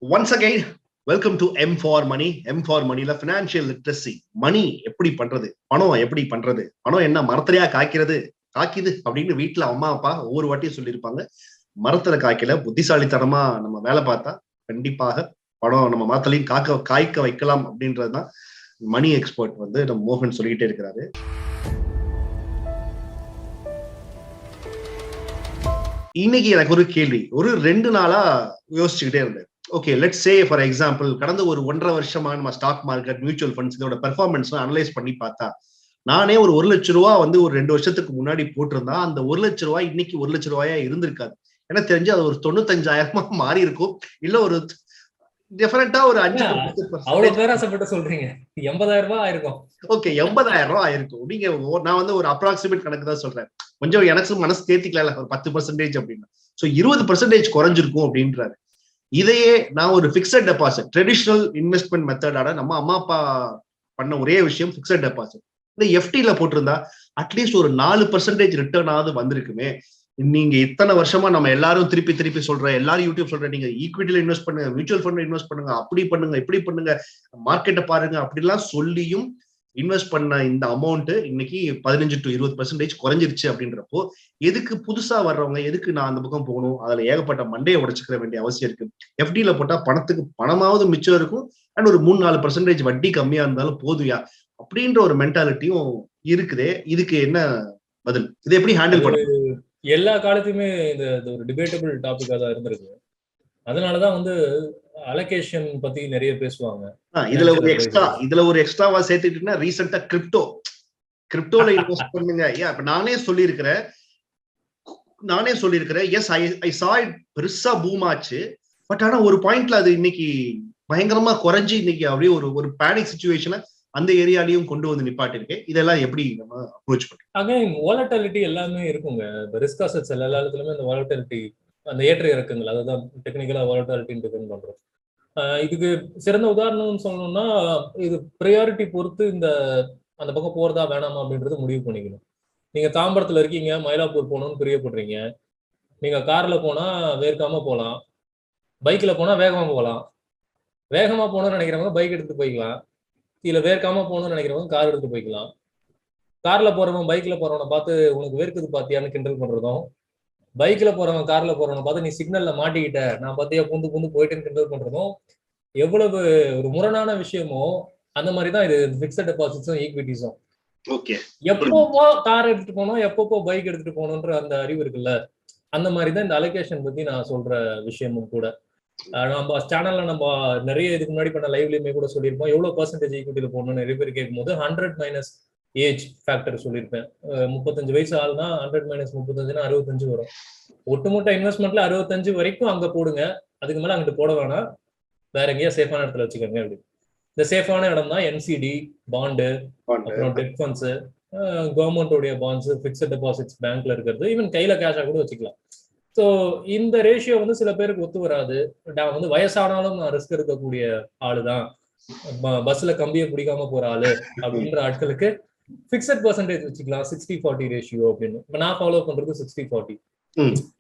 Once again, welcome to M for Money. M for Moneyல financial literacy, money எப்படி பண்றது, பணம் எப்படி பண்றது, பணம் என்ன மரத்திலையா காக்கிது அப்படின்னு வீட்டுல அம்மா அப்பா ஒவ்வொரு வாட்டியும் சொல்லியிருப்பாங்க. மரத்துல காய்க்கல, புத்திசாலித்தனமா நம்ம வேலை பார்த்தா கண்டிப்பாக பணம் நம்ம மரத்திலையும் காய்க்க வைக்கலாம் அப்படின்றதுதான் மணி எக்ஸ்பர்ட் நம்ம மோகன் சொல்லிக்கிட்டே இருக்கிறாரு. இன்னைக்கு எனக்கு ஒரு கேள்வி, ஒரு 2 நாளா யோசிச்சுக்கிட்டே இருந்தேன். Okay, let's say for example கடந்த ஒரு 1.5 வருஷமா நம்ம ஸ்டாக் மார்க்கெட், மியூச்சுவல் ஃபண்ட்ஸ் இதோட பெர்ஃபார்மன்ஸ் அனலைஸ் பண்ணி பார்த்தா, நானே ஒரு 1 லட்ச ரூபா ஒரு 2 வருஷத்துக்கு முன்னாடி போட்டிருந்தா அந்த 1 லட்ச ரூபாய் இன்னைக்கு 1 லட்ச ரூபாயா இருந்திருக்காது. எனக்கு தெரிஞ்சு அது ஒரு 95,000 மாறி இருக்கும். இல்ல ஒரு டிஃபரெண்டா ஒரு 5 பேராசப்பட்டு சொல்றீங்க 80,000 ரூபாய் ஆயிருக்கும். ஓகே, 80,000 ரூபாய் ஆயிருக்கும். நீங்க நான் ஒரு அப்ராக்சிமேட் கணக்கு தான் சொல்றேன். கொஞ்சம் எனக்கு மனசு தேத்திக்கல, ஒரு 10% அப்படின்னா. சோ 20% குறைஞ்சிருக்கும் அப்படின்றாரு. இதையே நான் ஒரு பிக்சட் டெபாசிட், ட்ரெடிஷனல் இன்வெஸ்ட்மெண்ட் மெத்தடான நம்ம அம்மா அப்பா பண்ண ஒரே விஷயம் பிக்சட் டெபாசிட். இந்த எஃப்டில போட்டிருந்தா அட்லீஸ்ட் ஒரு 4% ரிட்டர்ன் ஆகுது வந்திருக்குமே. நீங்க இத்தனை வருஷமா நம்ம எல்லாரும் திருப்பி சொல்ற, எல்லாரும் யூடியூப் சொல்ற, நீங்க ஈக்விட்டில இன்வெஸ்ட் பண்ணுங்க, மியூச்சுவல் ஃபண்ட் இன்வெஸ்ட் பண்ணுங்க, அப்படி பண்ணுங்க, இப்படி பண்ணுங்க, மார்க்கெட்டை பாருங்க அப்படிலாம் சொல்லியும் இன்வெஸ்ட் பண்ண இந்த அமௌண்ட் இன்னைக்கு 15 to 20% குறைஞ்சிருச்சு அப்படின்றப்போ, எதுக்கு புதுசா வர்றவங்க எதுக்கு நான் அந்த பக்கம் போகணும், அதுல ஏகப்பட்ட மண்டையை உடைச்சுக்கிற வேண்டிய அவசியம் இருக்கு. எஃப்டில போட்டா பணத்துக்கு பணமாவது மிச்சம் இருக்கும், அண்ட் ஒரு 3-4% வட்டி கம்மியா இருந்தாலும் போதுயா அப்படின்ற ஒரு மென்டாலிட்டியும் இருக்குதே. இதுக்கு என்ன பதில்? இதை எப்படி ஹேண்டில் பண்ண? எல்லா காலத்தையுமே இந்த ஒரு டிபேட்டபிள் டாபிக்கா தான் இருந்திருக்கு. அதனாலதான் அலோகேஷன் பத்தி நிறைய பேசுவாங்க. இதுல ஒரு எக்ஸ்ட்ராவா சேர்த்துக்கிட்டீங்கன்னா ரீசெண்டா கிரிப்டோல இன்வெஸ்ட் பண்ணுங்க. இப்ப நானே சொல்லியிருக்கிறேன், எஸ் ஐ சா இட் பெருசா பூம் ஆச்சு. பட் ஆனா ஒரு பாயிண்ட்ல அது இன்னைக்கு பயங்கரமா குறைஞ்சு இன்னைக்கு அப்படியே ஒரு பேனிக் சிச்சுவேஷனை அந்த ஏரியாலையும் கொண்டு வந்து நிப்பாட்டிருக்கேன். இதெல்லாம் எப்படி நம்ம அப்ரோச் பண்றோம்? அகைன் வாலட்டிலிட்டி எல்லாமே இருக்குங்க. ரிஸ்க் அசெட்ஸ் எல்லா இடத்துலயுமே இந்த வாலட்டிலிட்டி, அந்த ஏற்ற இறக்குங்கள், அதுதான் டெக்னிக்கலா வாலட்டிலிட்டின்னு டிஃபைன் பண்றோம். இதுக்கு சிறந்த உதாரணம்னு சொல்லணும்னா, இது ப்ரையாரிட்டி பொறுத்து அந்த பக்கம் போறதா வேணாமா அப்படின்றது முடிவு பண்ணிக்கணும். நீங்க தாம்பரத்துல இருக்கீங்க, மயிலாப்பூர் போகணும்னு பிரியப்படுறீங்க. நீங்க கார்ல போனா வேர்க்காம போகலாம், பைக்ல போனா வேகமா போகலாம். வேகமா போகணும்னு நினைக்கிறவங்க பைக் எடுத்துட்டு போய்க்கலாம், இல்ல வேர்க்காம போகணும்னு நினைக்கிறவங்க கார் எடுத்து போய்க்கலாம். கார்ல போறவன் பைக்ல போறவனை பார்த்து உனக்கு வேர்க்குது பாத்தியான்னு கிண்டல் பண்றதும், பைக்ல போறவன் கார்ல போறவனை பார்த்து நீ சிக்னல்ல மாட்டிக்கிட்ட, நான் பார்த்தியா பூந்து போயிட்டுன்னு கிண்டல் பண்றதும் எவ்வளவு ஒரு முரணான விஷயமோ அந்த மாதிரிதான் இது பிக்ஸட் டெபாசிட்ஸும் ஈக்விட்டிஸும். எப்பப்போ கார் எடுத்துட்டு போனோம், எப்பப்போ பைக் எடுத்துட்டு போகணுன்ற அந்த அறிவு இருக்குல்ல, அந்த மாதிரிதான் இந்த அலோகேஷன் பத்தி நான் சொல்ற விஷயமும் கூட. நம்ம சேனல்ல நம்ம நிறைய இதுக்கு முன்னாடி பண்ண லைவ்லயுமே கூட சொல்லியிருப்போம், எவ்வளவு பர்சன்டேஜ் ஈக்விட்டியில போகணும்னு நிறைய பேர் கேட்கும்போது 100 - ஏஜ் ஃபேக்டர் சொல்லியிருப்பேன். 35 வயசு ஆள்னா 100 - 35 65 வரும். ஒட்டுமொத்த இன்வெஸ்ட்மெண்ட்ல 65 வரைக்கும் அங்க போடுங்க, அதுக்கு மேல அங்கிட்டு போட வேணாம், வேற எங்கேயா சேஃபான இடத்துல வச்சுக்கோங்க அப்படி. இந்த சேஃபான இடம் தான் என்சிடி, பாண்டு, அப்புறம் டெட் ஃபண்ட்ஸ், கவர்மெண்டோடைய பாண்ட்ஸ், பிக்ஸட் டெபாசிட்ஸ் பேங்க்ல இருக்கிறது, ஈவன் கையில கேஷா கூட வச்சுக்கலாம். ஸோ இந்த ரேஷியோ சில பேருக்கு ஒத்து வராது. நான் வயசானாலும் நான் ரிஸ்க் எடுக்கக்கூடிய ஆளுதான், பஸ்ல கம்பியை பிடிக்காம போற ஆளு அப்படின்ற ஆட்களுக்கு பிக்ஸட் பர்சன்டேஜ் வச்சுக்கலாம், 60-40 ரேஷியோ அப்படின்னு. இப்ப நான் ஃபாலோ பண்றது 60-40.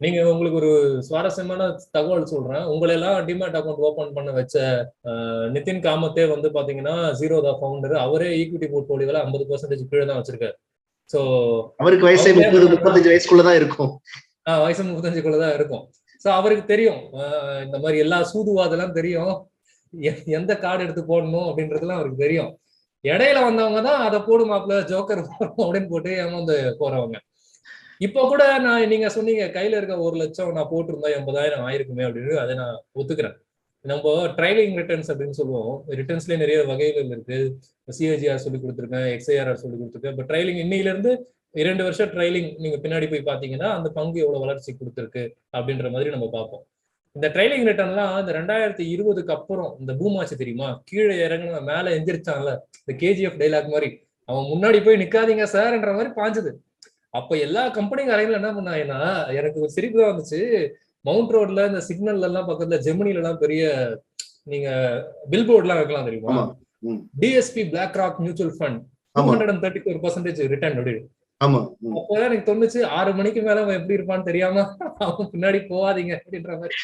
நீங்க உங்களுக்கு ஒரு சுவாரஸ்யமான தகவல் சொல்றேன். உங்களெல்லாம் டிமேட் அக்கௌண்ட் ஓபன் பண்ண வச்ச நிதின் காமத்தே பாத்தீங்கன்னா ஜீரோதா ஃபவுண்டர், அவரே ஈக்விட்டி போர்ட்போலியோல 50% கீழே தான் வச்சிருக்காரு. சோ அவருக்கு வயசு 35 வயசுக்குள்ளதான் இருக்கும். வயசு 35க்குள்ளதான் இருக்கும். சோ அவருக்கு தெரியும் இந்த மாதிரி எல்லா சூதுவாதெல்லாம் தெரியும், எந்த கார்டு எடுத்து போடணும் அப்படின்றதுலாம் அவருக்கு தெரியும். இடையில வந்தவங்க தான் அதை போடு மாப்பிள்ள ஜோக்கர் அப்படின்னு போட்டு ஏமாந்து போறவங்க. இப்ப கூட நீங்க சொன்னீங்க கையில இருக்க 1 லட்சம் நான் போட்டிருந்தா 80,000 ஆயிருக்குமே அப்படின்னு. அதை நான் ஒத்துக்கிறேன். நம்ம ட்ரைலிங் ரிட்டர்ன்ஸ் அப்படின்னு சொல்லுவோம். ரிட்டர்ன்ஸ்லயே நிறைய வகைகள் இருக்கு. சிஏஜிஆர் சொல்லி கொடுத்துருக்கேன், எக்ஸ்ஐஆர்ஆர் சொல்லி கொடுத்துருக்கேன். இப்ப ட்ரைலிங் இன்னையில இருந்து 2 வருஷம் ட்ரைலிங் நீங்க பின்னாடி போய் பாத்தீங்கன்னா அந்த பங்கு எவ்வளவு வளர்ச்சி கொடுத்துருக்கு அப்படின்ற மாதிரி நம்ம பார்ப்போம். இந்த ட்ரைலிங் ரிட்டர்ன்லாம் இந்த 2020க்கு அப்புறம் இந்த பூம் ஆச்சு தெரியுமா, கீழே இறங்கின மேல எந்திரிச்சான்ல, இந்த கேஜிஎஃப் டைலாக் மாதிரி அவன் முன்னாடி போய் நிக்காதீங்க சார்ன்ற மாதிரி பாஞ்சது. அப்ப எல்லா கம்பெனிக்காரங்களும் என்ன பண்ணாங்கன்னா, எனக்கு ஒரு சிரிப்பு தான் வந்துச்சு. மவுண்ட் ரோட்ல இந்த சிக்னல்ல எல்லாம் பக்கத்துல ஜெமினில எல்லாம் பெரிய நீங்க பில் போர்ட் எல்லாம் வைக்கலாம் தெரியுமா, DSP BlackRock mutual fund 234% return அப்படின்னு. அப்பதான் எனக்கு தோணுச்சு, 6 மணிக்கு மேல அவன் எப்படி இருப்பான்னு தெரியாம அவன் பின்னாடி போவாதீங்க அப்படின்ற மாதிரி.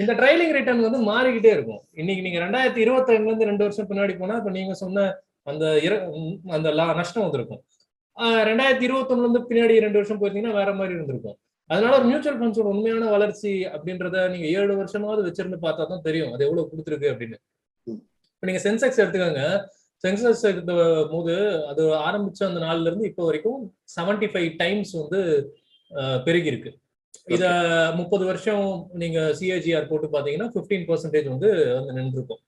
இந்த ட்ரைலிங் ரிட்டர்ன் வந்து மாறிக்கிட்டே இருக்கும். இன்னைக்கு நீங்க 2025ல இருந்து 2 வருஷம் பின்னாடி போனா இப்ப நீங்க சொன்ன அந்த அந்த நஷ்டம் வந்திருக்கும். 2021ல இருந்து பின்னாடி 2 வருஷம் போயிருந்தீங்கன்னா வேற மாதிரி இருந்திருக்கும். அதனால ஒரு மியூச்சுவல் ஃபண்ட்ஸோட உண்மையான வளர்ச்சி அப்படின்றத நீங்க 7 வருஷமாவது வச்சிருந்து பார்த்தா தான் தெரியும் அது எவ்வளவு கொடுத்துருக்கு அப்படின்னு. இப்ப நீங்க சென்செக்ஸ் எடுத்துக்கோங்க. சென்செக்ஸ் எடுத்த போது அது ஆரம்பிச்ச அந்த நாள்ல இருந்து இப்போ வரைக்கும் 75 டைம்ஸ் வந்து பெருகி இருக்கு. இத 30 வருஷம் நீங்க சிஏஜிஆர் போட்டு பாத்தீங்கன்னா 15% வந்து நின்றுருக்கும்.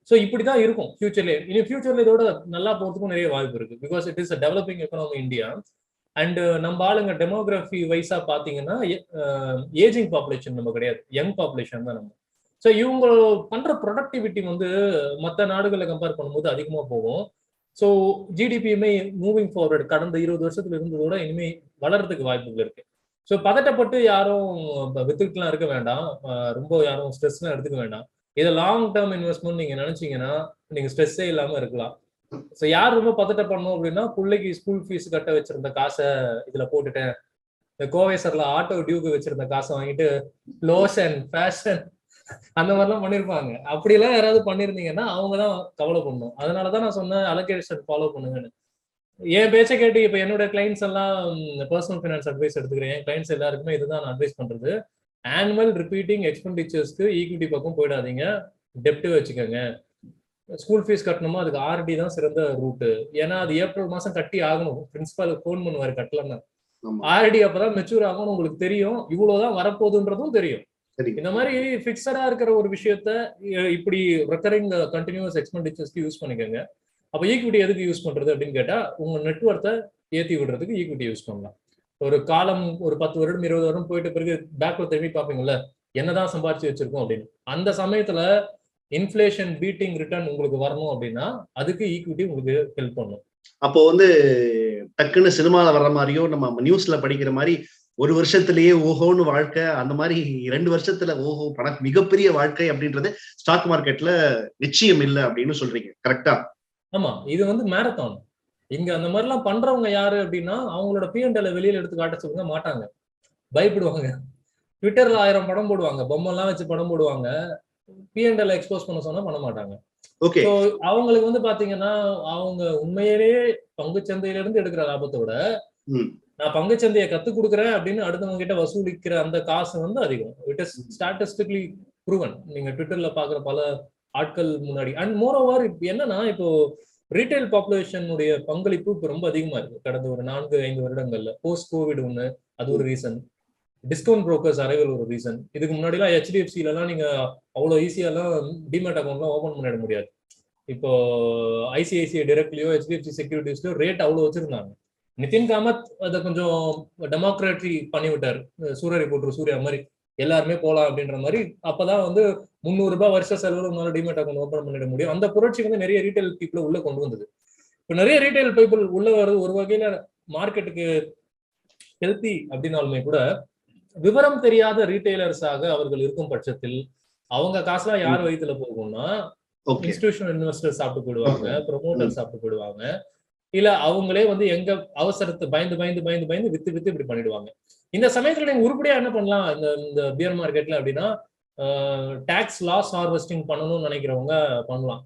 ஸோ இப்படிதான் இருக்கும் ஃபியூச்சர்ல. இனி ஃபியூச்சர்ல இதோட நல்லா போறதுக்கும் நிறைய வாய்ப்பு இருக்கு. Because it is developing economy India. And நம்ம ஆளுங்க டெமோகிராஃபி வைஸா பாத்தீங்கன்னா ஏஜிங் பாப்புலேஷன் நம்ம கிடையாது, யங் பாப்புலேஷன் தான் நம்ம. ஸோ இவங்க பண்ற ப்ரொடக்டிவிட்டி வந்து மற்ற நாடுகளை கம்பேர் பண்ணும்போது அதிகமா போகும். ஸோ ஜிடிபியுமே மூவிங் ஃபார்வர்டு கடந்த 20 வருஷத்துல இருந்ததோட இனிமே வளர்றதுக்கு வாய்ப்புகள் இருக்கு. ஸோ பதட்டப்பட்டு யாரும் வித்துக்கிட்டுலாம் இருக்க வேண்டாம், ரொம்ப யாரும் ஸ்ட்ரெஸ்லாம் எடுத்துக்க வேண்டாம். இதை லாங் டேர்ம் இன்வெஸ்ட்மெண்ட் நீங்க நினைச்சீங்கன்னா நீங்க ஸ்ட்ரெஸ்ஸே இல்லாம இருக்கலாம். ஸோ யார் ரொம்ப பதட்டப்படணும் அப்படின்னா, பிள்ளைக்கு ஸ்கூல் ஃபீஸ் கட்ட வச்சிருந்த காசை இதுல போட்டுட்டேன், இந்த கோவை சர்ல ஆட்டோ டியூக்கு வச்சிருந்த காசை வாங்கிட்டு லோஷன் ஃபேஷன் அந்த மாதிரிலாம் பண்ணிருப்பாங்க. அப்படியெல்லாம் யாராவது பண்ணிருந்தீங்கன்னா அவங்கதான் கவலை பண்ணணும். அதனாலதான் நான் சொன்னேன் அலோகேஷன் ஃபாலோ பண்ணுங்கன்னு. என் பேச்சை கேட்டு இப்ப என்னோட கிளைண்ட்ஸ் எல்லாம் பர்சனல் ஃபைனான்ஸ் அட்வைஸ் எடுத்துக்கிறேன். என் கிளைண்ட்ஸ் எல்லாருக்குமே இதுதான் நான் அட்வைஸ் பண்றது. ஆனுவல் ரிப்பீட்டிங் எக்ஸ்பெண்டிச்சர்ஸ்க்கு ஈக்விட்டி பக்கம் போயிடாதீங்க, டெப்ட் வச்சுக்கோங்க. ஸ்கூல் ஃபீஸ் கட்டணுமா அதுக்கு ஆர்டி தான் சிறந்த ரூட்டு. ஏன்னா அது ஏப்ரல் மாசம் கட்டி ஆகணும். பிரின்சிபால் ஃபோன் பண்ணுவாரு கட்டலன்னா. ஆர்டி அப்பதான் மெச்சூர் ஆகும்னு உங்களுக்கு தெரியும், இவ்வளவுதான் வரப்போகுதுன்றதும் தெரியும். இந்த மாதிரி பிக்சடா இருக்கிற ஒரு விஷயத்த இப்படி ரெக்கரிங் கண்டினியூஸ் எக்ஸ்பெண்டிச்சர்ஸ்க்கு யூஸ் பண்ணிக்கோங்க. அப்ப ஈக்விட்டி எதுக்கு யூஸ் பண்றது அப்படின்னு கேட்டா, உங்க நெட்வொர்த்தை ஏற்றி விடுறதுக்கு ஈக்விட்டி யூஸ் பண்ணலாம். ஒரு காலம் ஒரு 10 வருடம் 20 வருடம் போயிட்ட பிறகு பேக்ல திரும்பி பார்ப்பீங்கல்ல, என்னதான் சம்பாரிச்சு வச்சிருக்கோம் அப்படின்னு. அந்த சமயத்துல இன்ஃபிளேஷன் பீட்டிங் ரிட்டர்ன் உங்களுக்கு வரணும் அப்படின்னா அதுக்கு ஈக்விட்டி உங்களுக்கு ஹெல்ப் பண்ணும். அப்போ வந்து டக்குன்னு சினிமால வர்ற மாதிரியோ நம்ம நியூஸ்ல படிக்கிற மாதிரி ஒரு வருஷத்திலேயே ஓஹோன்னு வாழ்க்கை, அந்த மாதிரி 2 வருஷத்துல ஓஹோ மிகப்பெரிய வாழ்க்கை அப்படின்றது ஸ்டாக் மார்க்கெட்ல நிச்சயம் இல்லை அப்படின்னு சொல்றீங்க, கரெக்டா? ஆமா, இது வந்து மேரத்தான். இங்க அந்த மாதிரி எல்லாம் பண்றவங்க யாரு அப்படின்னா, அவங்களோட பிஎன்எல் வெளியில எடுத்து காட்ட சொல்லுங்க மாட்டாங்க, பயப்படுவாங்க. ட்விட்டர்ல 1000 படம் போடுவாங்க, பொம்மை எல்லாம் வச்சு படம் போடுவாங்க. பிஎன்எல் எக்ஸ்போஸ் பண்ண சொன்னா பண்ண மாட்டாங்க. அவங்களுக்கு வந்து பாத்தீங்கன்னா, அவங்க உண்மையிலேயே பங்குச்சந்தையில இருந்து எடுக்கிற லாபத்தோட நான் பங்குச்சந்தையை கத்து கொடுக்குறேன் அப்படின்னு அடுத்தவங்க கிட்ட வசூலிக்கிற அந்த காசு வந்து அதிகம். It is statistically proven. நீங்க ட்விட்டர்ல பாக்குற பல ஆட்கள் முன்னாடி. அண்ட் மோர் ஓவர் என்னன்னா, இப்போ ரீட்டைல் பாப்புலேஷனுடைய பங்களிப்பு இப்போ ரொம்ப அதிகமா இருக்கு கடந்த ஒரு 4-5 வருடங்கள்ல. போஸ்ட் கோவிட் ஒண்ணு, அது ஒரு ரீசன். டிஸ்கவுண்ட் புரோக்கர்ஸ் அரைவல் ஒரு ரீசன். இதுக்கு முன்னாடி எல்லாம் HDFCல எல்லாம் நீங்க அவ்வளவு ஈஸியாலாம் டிமேட் அக்கௌண்ட்லாம் ஓபன் பண்ணிட முடியாது. இப்போ ICICI டைரக்ட்லயோ HDFC செக்யூரிட்டிஸ்லயோ ரேட் அவ்வளவு வச்சிருந்தாங்க. நிதின் காமத் அதை கொஞ்சம் டெமோக்ராட்டிக் பண்ணி விட்டாரு. சூரிய போட்டு சூர்யா மாதிரி எல்லாருமே போலாம் அப்படின்ற மாதிரி. அப்பதான் வந்து 300 ரூபாய் வருஷ செலவு உங்களால டிமேட் அக்கௌண்ட் ஓபன் பண்ணிட முடியும். அந்த புரட்சி வந்து நிறைய ரீட்டைல் பீப்புளை உள்ள கொண்டு வந்தது. இப்போ நிறைய ரீட்டைல் பீப்புள் உள்ள வருது ஒரு வகையில மார்க்கெட்டுக்கு ஹெல்த்தி அப்படின்னாலுமே கூட, விவரம் தெரியாத ரீட்டைலர்ஸாக அவர்கள் இருக்கும் பட்சத்தில் அவங்க காசுலாம் யார் வயிற்றுல போகும்னா, இன்ஸ்டிடியூஷனல் இன்வெஸ்டர் சாப்பிட்டு போயிடுவாங்க, ப்ரொமோட்டர் சாப்பிட்டு போயிடுவாங்க, இல்ல அவங்களே வந்து எங்க அவசரத்தை பயந்து பயந்து பயந்து பயந்து வித்து வித்து இப்படி பண்ணிடுவாங்க. இந்த சமயத்துல நீங்க உருப்படியா என்ன பண்ணலாம் இந்த பியர் மார்க்கெட்ல அப்படின்னா, டாக்ஸ் லாஸ் ஹார்வெஸ்டிங் பண்ணணும்னு நினைக்கிறவங்க பண்ணலாம்.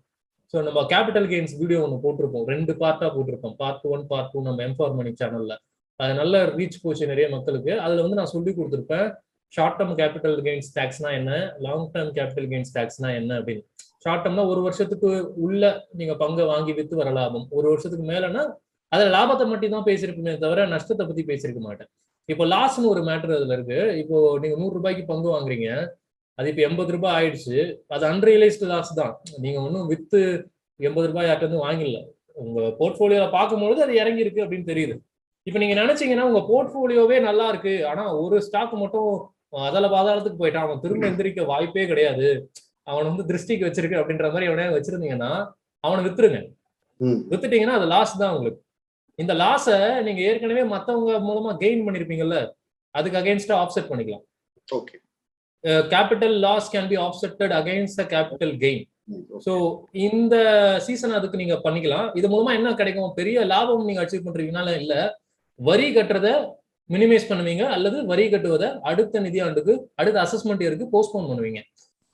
ஸோ நம்ம கேபிட்டல் கெயின்ஸ் வீடியோ ஒன்று போட்டிருப்போம், 2 பார்ட்டா போட்டிருப்போம். பார்ட் 1 பார்ட் 2 நம்ம எம்ஃபார் மணி சேனல்ல. அது நல்ல ரீச் போச்சு நிறைய மக்களுக்கு. அதுல வந்து நான் சொல்லி கொடுத்துருப்பேன் ஷார்ட் டேர்ம் கேபிட்டல் கெயின்ஸ் டாக்ஸ்னா என்ன, லாங் டேர்ம் கேபிட்டல் கெயின்ஸ் டாக்ஸ்னா என்ன அப்படின்னு. ஷார்ட் டேர்ம்னா ஒரு வருஷத்துக்கு உள்ள நீங்க பங்கை வாங்கி வித்து வர லாபம். ஒரு வருஷத்துக்கு மேலன்னா அதுல லாபத்தை மட்டும் தான் பேசியிருக்குமே தவிர நஷ்டத்தை பத்தி பேசியிருக்க மாட்டேன். இப்போ லாஸ்ன்னு ஒரு மேட்டர் அதுல இருக்கு. இப்போ நீங்க 100 ரூபாய்க்கு பங்கு வாங்குறீங்க, அது இப்போ 80 ரூபாய் ஆயிடுச்சு. அது அன்ரியலைஸ்டு லாஸ் தான். நீங்க ஒன்றும் வித்து 80 ரூபாய் யார்ட்ட இருந்து வாங்கிடல. உங்க போர்ட்போலியோல பார்க்கும்பொழுது அது இறங்கி இருக்கு அப்படின்னு தெரியுது. இப்ப நீங்க நினைச்சீங்கன்னா உங்க போர்ட்போலியோவே நல்லா இருக்கு, ஆனா ஒரு ஸ்டாக் மட்டும் அதல பாதாளத்துக்கு போயிட்டான், அவன் திரும்ப எந்திரிக்க வாய்ப்பே கிடையாது, அவன் வந்து திருஷ்டிக்கு வச்சிருக்கு அப்படின்ற மாதிரி எவனையா வச்சிருந்தீங்கன்னா அவனை வித்துருங்க. வித்துட்டீங்கன்னா அது லாஸ் தான் உங்களுக்கு. இந்த லாஸ நீங்க ஏற்கனவே மத்தவங்க மூலமா கெயின் பண்ணிருப்பீங்கல்ல, அதுக்கு அகைன்ஸ்டா ஆஃப்செட் பண்ணிக்கலாம். Capital loss can be offsetted against the capital gain. So இந்த சீசன் அதுக்கு நீங்க பண்ணிக்கலாம். இது மூலமா என்ன கிடைக்கும், பெரிய லாபம் நீங்க அச்சீவ் பண்றீங்கனால இல்ல, வரி கட்டுறத மினிமைஸ் பண்ணுவீங்க, அல்லது வரி கட்டுவதை அடுத்த நிதியாண்டுக்கு அடுத்த அசஸ்மெண்ட் இயருக்கு போஸ்ட்போன் பண்ணுவீங்க.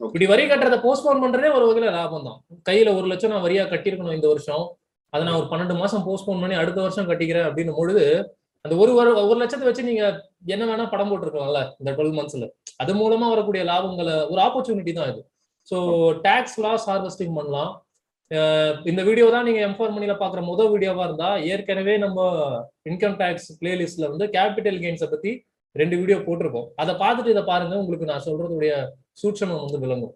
இப்படி வரி கட்டுறதை போஸ்ட்போன் பண்றதே ஒரு வகையில லாபம் தான். கையில 1 லட்சம் நான் வரியா கட்டியிருக்கணும் இந்த வருஷம், அதை நான் ஒரு 12 மாசம் போஸ்ட்போன் பண்ணி அடுத்த வருஷம் கட்டிக்கிறேன் அப்படின்னு பொழுது அந்த 1 லட்சத்தை வச்சு நீங்க என்ன வேணா படம் போட்டுருக்கலாம்ல இந்த 12 மந்த்ஸ்ல. அது மூலமா வரக்கூடிய லாபங்களை ஒரு ஆப்பர்ச்சுனிட்டி தான் இது. ஸோ டாக்ஸ் லாஸ் ஹார்வெஸ்டிங் பண்ணலாம். இந்த வீடியோ தான் நீங்க M4 மணில பாக்குற முதல் வீடியோவா இருந்தா, ஏற்கனவே நம்ம இன்கம் டாக்ஸ் பிளேலிஸ்ட்ல வந்து கேபிட்டல் கெயின்ஸை பத்தி 2 வீடியோ போட்டிருக்கோம். அதை பார்த்துட்டு இதை பாருங்க, உங்களுக்கு நான் சொல்றதுடைய சூட்சமம் வந்து விளங்கும்.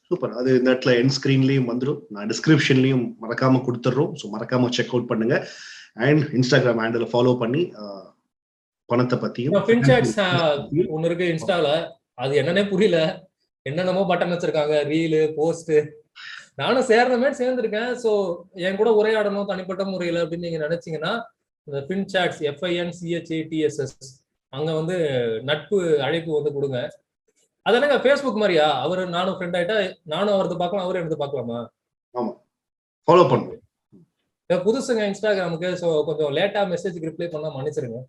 சூப்பர். அது இந்த இடத்துல எண்ட் ஸ்கிரீன்லயும் வந்துடும், நான் டிஸ்கிரிப்ஷன்லயும் மறக்காம கொடுத்துட்றோம். ஸோ மறக்காம செக் அவுட் பண்ணுங்க. அண்ட் இன்ஸ்டாகிராம் ஹேண்டில் ஃபாலோ பண்ணி பணத்தை பத்தியும் ஃபின்சாட்ஸ் ஒன்னு இருக்கு இன்ஸ்டால, அது என்னன்னே புரியல, என்னென்னமோ பட்டன் வச்சிருக்காங்க, ரீலு போஸ்ட். நானும் சேர்றமே சேர்ந்திருக்கேன். ஸோ என் கூட உரையாடணும் தனிப்பட்ட முறையில் அப்படின்னு நீங்க நினைச்சீங்கன்னா இந்த ஃபின்சாட்ஸ் FINCHATSS அங்க வந்து நட்பு அழைப்பு வந்து கொடுங்க. அது என்னங்க ஃபேஸ்புக் மாதிரியா? அவரு நானும் ஃப்ரெண்ட் ஆயிட்டா நானும் அவரது பார்க்கலாம், அவரும் எடுத்து பார்க்கலாமா? ஆமா, ஃபாலோ பண்ணுவோம். புதுசுங்க இன்ஸ்டாகிராமுக்கு. ஸோ கொஞ்சம் லேட்டா மெசேஜுக்கு ரிப்ளை பண்ணா மன்னிச்சிருங்க.